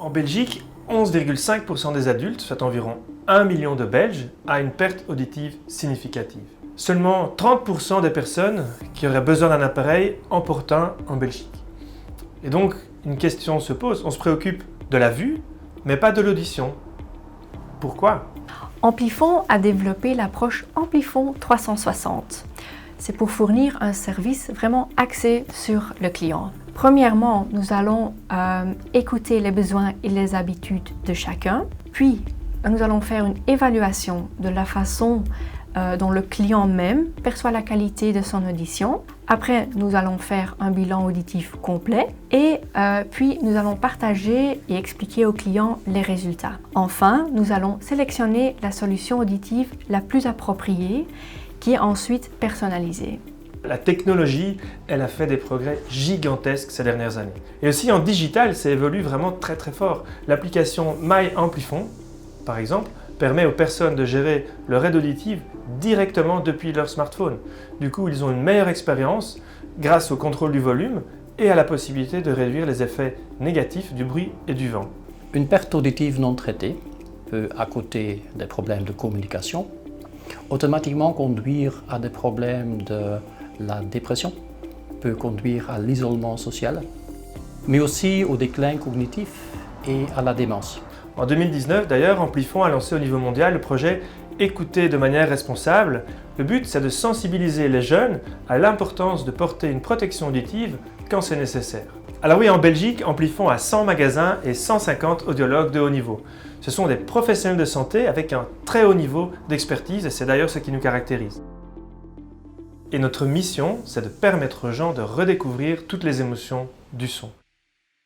En Belgique, 11,5% des adultes, soit environ 1 million de Belges, a une perte auditive significative. Seulement 30% des personnes qui auraient besoin d'un appareil en portent un en Belgique. Et donc, une question se pose, on se préoccupe de la vue, mais pas de l'audition. Pourquoi ? Amplifon a développé l'approche Amplifon 360. C'est pour fournir un service vraiment axé sur le client. Premièrement, nous allons écouter les besoins et les habitudes de chacun. Puis, nous allons faire une évaluation de la façon dont le client même perçoit la qualité de son audition. Après, nous allons faire un bilan auditif complet et puis nous allons partager et expliquer au client les résultats. Enfin, nous allons sélectionner la solution auditive la plus appropriée qui est ensuite personnalisée. La technologie, elle a fait des progrès gigantesques ces dernières années. Et aussi en digital, ça évolue vraiment très fort. L'application My Amplifon, par exemple, permet aux personnes de gérer leur aide auditive directement depuis leur smartphone. Du coup, ils ont une meilleure expérience grâce au contrôle du volume et à la possibilité de réduire les effets négatifs du bruit et du vent. Une perte auditive non traitée peut, à côté des problèmes de communication, automatiquement conduire à des problèmes de la dépression, peut conduire à l'isolement social, mais aussi au déclin cognitif et à la démence. En 2019, d'ailleurs, Amplifon a lancé au niveau mondial le projet Écouter de manière responsable. Le but, c'est de sensibiliser les jeunes à l'importance de porter une protection auditive quand c'est nécessaire. Alors oui, en Belgique, Amplifon a 100 magasins et 150 audiologues de haut niveau. Ce sont des professionnels de santé avec un très haut niveau d'expertise et c'est d'ailleurs ce qui nous caractérise. Et notre mission, c'est de permettre aux gens de redécouvrir toutes les émotions du son.